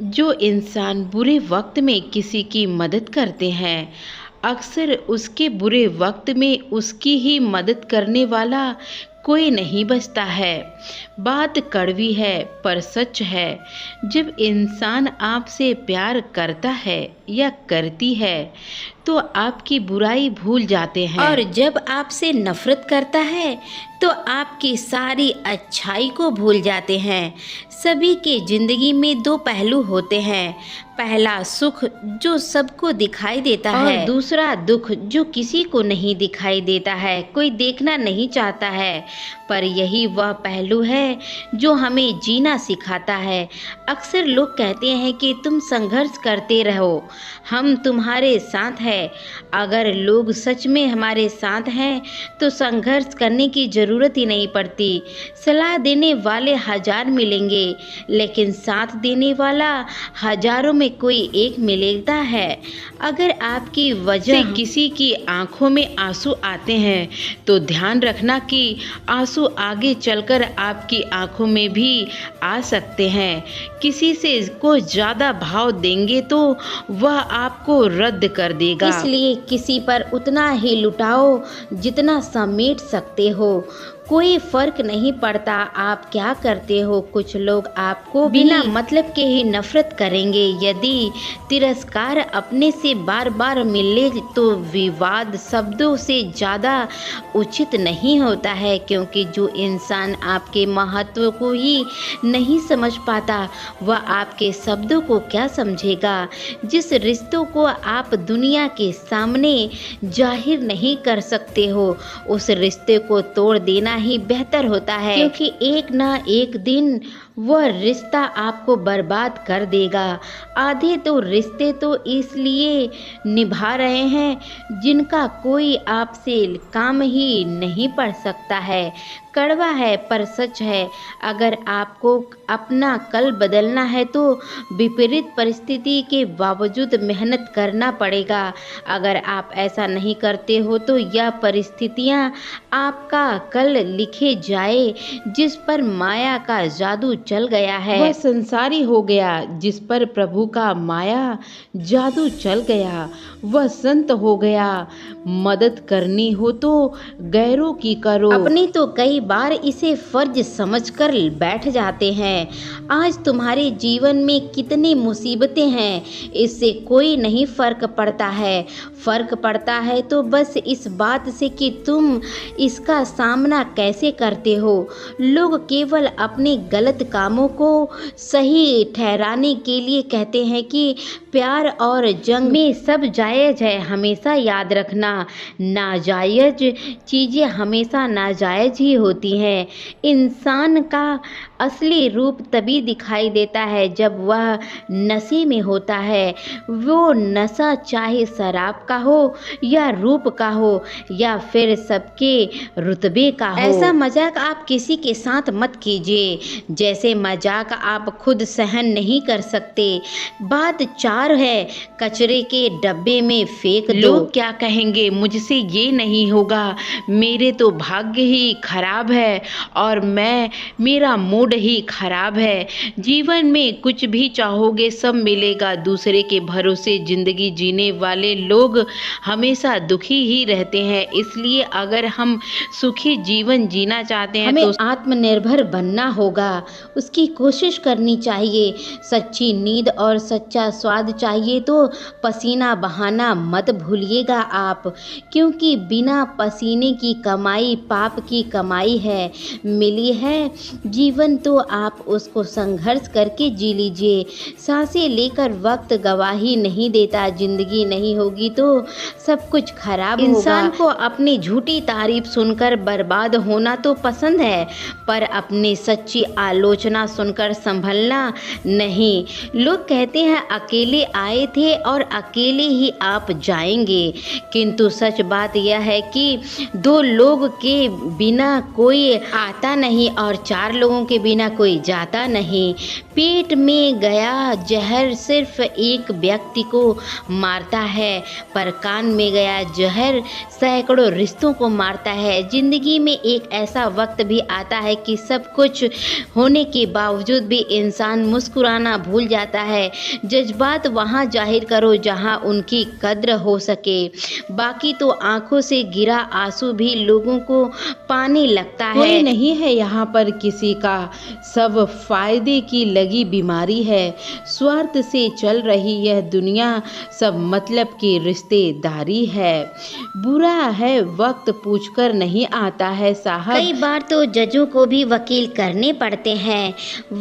जो इंसान बुरे वक्त में किसी की मदद करते हैं, अक्सर उसके बुरे वक्त में उसकी ही मदद करने वाला कोई नहीं बचता है। बात कड़वी है पर सच है। जब इंसान आपसे प्यार करता है या करती है तो आपकी बुराई भूल जाते हैं, और जब आपसे नफरत करता है तो आपकी सारी अच्छाई को भूल जाते हैं। सभी के जिंदगी में दो पहलू होते हैं। पहला सुख जो सबको दिखाई देता और है, दूसरा दुख जो किसी को नहीं दिखाई देता है, कोई देखना नहीं चाहता है। पर यही वह पहलू है जो हमें जीना सिखाता है। अक्सर लोग कहते हैं कि तुम संघर्ष करते रहो, हम तुम्हारे साथ हैं। अगर लोग सच में हमारे साथ हैं तो संघर्ष करने की ज़रूरत ही नहीं पड़ती। सलाह देने वाले हजार मिलेंगे, लेकिन साथ देने वाला हजारों में कोई एक मिलता है। अगर आपकी वजह से किसी की आंखों में आंसू आते हैं तो ध्यान रखना कि आंसू आगे चलकर आपकी आंखों में भी आ सकते हैं। किसी से को ज़्यादा भाव देंगे तो वह आपको रद्द कर देगा। इसलिए किसी पर उतना ही लुटाओ जितना समेट सकते हो। कोई फर्क नहीं पड़ता आप क्या करते हो। कुछ लोग आपको बिना मतलब के ही नफरत करेंगे। यदि तिरस्कार अपने से बार बार मिले तो विवाद शब्दों से ज़्यादा उचित नहीं होता है, क्योंकि जो इंसान आपके महत्व को ही नहीं समझ पाता वह आपके शब्दों को क्या समझेगा। जिस रिश्तों को आप दुनिया के सामने जाहिर नहीं कर सकते हो उस रिश्ते को तोड़ देना ही बेहतर होता है, क्योंकि एक ना एक दिन वह रिश्ता आपको बर्बाद कर देगा। आधे तो रिश्ते तो इसलिए निभा रहे हैं जिनका कोई आपसे काम ही नहीं पड़ सकता है। कड़वा है पर सच है। अगर आपको अपना कल बदलना है तो विपरीत परिस्थिति के बावजूद मेहनत करना पड़ेगा। अगर आप ऐसा नहीं करते हो तो यह परिस्थितियाँ आपका कल लिखे जाए। जिस पर माया का जादू चल गया है वह संसारी हो गया, जिस पर प्रभु का माया जादू चल गया वह संत हो गया। मदद करनी हो तो गैरों की करो, अपनी तो कई बार इसे फर्ज समझकर बैठ जाते हैं। आज तुम्हारे जीवन में कितनी मुसीबतें हैं इससे कोई नहीं फर्क पड़ता है। फर्क पड़ता है तो बस इस बात से कि तुम इसका सामना कैसे करते हो। लोग केवल अपने गलत कामों को सही ठहराने के लिए कहते हैं कि प्यार और जंग में सब जायज़ है। हमेशा याद रखना, नाजायज़ चीज़ें हमेशा नाजायज़ ही होती हैं। इंसान का असली रूप तभी दिखाई देता है जब वह नशे में होता है। वो नशा चाहे शराब का हो या रूप का हो या फिर सबके रुतबे का हो। ऐसा मजाक आप किसी के साथ मत कीजिए जैसे मजाक आप खुद सहन नहीं कर सकते। बात चार है, कचरे के डब्बे में फेंक दो। लोग क्या कहेंगे, मुझसे ये नहीं होगा, मेरे तो भाग्य ही खराब है और मेरा मूड ही खराब है। जीवन में कुछ भी चाहोगे सब मिलेगा। दूसरे के भरोसे जिंदगी जीने वाले लोग हमेशा दुखी ही रहते हैं। इसलिए अगर हम सुखी जीवन जीना चाहते हैं हमें तो आत्मनिर्भर बनना होगा, उसकी कोशिश करनी चाहिए। सच्ची नींद और सच्चा स्वाद चाहिए तो पसीना बहाना मत भूलिएगा आप, क्योंकि बिना पसीने की कमाई पाप की कमाई है। मिली है जीवन तो आप उसको संघर्ष करके जी लीजिए। सांसें लेकर वक्त गवाही नहीं देता। जिंदगी नहीं होगी तो सब कुछ खराब होगा। इंसान को अपनी झूठी तारीफ सुनकर बर्बाद होना तो पसंद है, पर अपनी सच्ची आलोचना सुनकर संभलना नहीं। लोग कहते हैं अकेले अकेले आए थे और अकेले ही आप जाएंगे। किंतु सच बात यह है कि 2 लोग के बिना कोई आता नहीं और 4 लोगों के बिना कोई जाता नहीं। पेट में गया जहर सिर्फ एक व्यक्ति को मारता है, पर कान में गया जहर सैकड़ों रिश्तों को मारता है। जिंदगी में एक ऐसा वक्त भी आता है कि सब कुछ होने के बावजूद भी इंसान मुस्कुराना भूल जाता है। जज्बात वहाँ जाहिर करो जहाँ उनकी कद्र हो सके, बाकी तो आंखों से गिरा आंसू भी लोगों को पाने लगता है। कोई नहीं है यहाँ पर किसी का, सब फायदे की लगी बीमारी है। स्वार्थ से चल रही यह दुनिया, सब मतलब की रिश्तेदारी है। बुरा है वक्त पूछकर नहीं आता है साहब। कई बार तो जजों को भी वकील करने पड़ते हैं।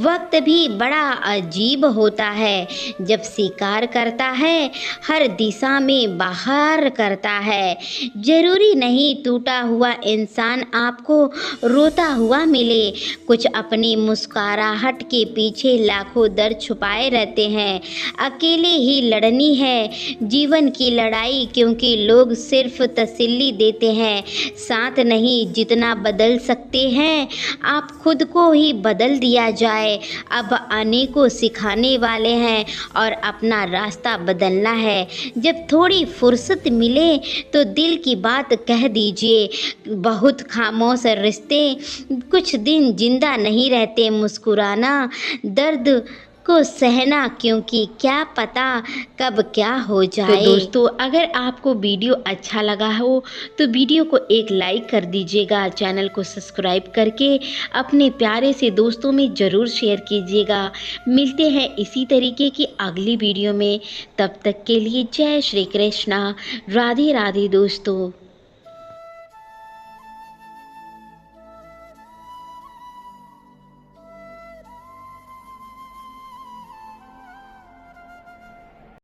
वक्त भी बड़ा अजीब होता है, जब शिकार करता है हर दिशा में बाहर करता है। जरूरी नहीं टूटा हुआ इंसान आपको रोता हुआ मिले, कुछ अपनी मुस्कुराहट के पीछे लाखों दर्द छुपाए रहते हैं। अकेले ही लड़नी है जीवन की लड़ाई, क्योंकि लोग सिर्फ तसल्ली देते हैं, साथ नहीं। जितना बदल सकते हैं आप खुद को ही बदल दिया जाए। अब आने को सिखाने वाले हैं और अपना रास्ता बदलना है। जब थोड़ी फुर्सत मिले तो दिल की बात कह दीजिए। बहुत खामोश रिश्ते कुछ दिन जिंदा नहीं रहते। मुस्कुराना, दर्द को सहना, क्योंकि क्या पता कब क्या हो जाए। तो दोस्तों, अगर आपको वीडियो अच्छा लगा हो तो वीडियो को एक लाइक कर दीजिएगा। चैनल को सब्सक्राइब करके अपने प्यारे से दोस्तों में ज़रूर शेयर कीजिएगा। मिलते हैं इसी तरीके की अगली वीडियो में। तब तक के लिए जय श्री कृष्णा, राधे राधे दोस्तों।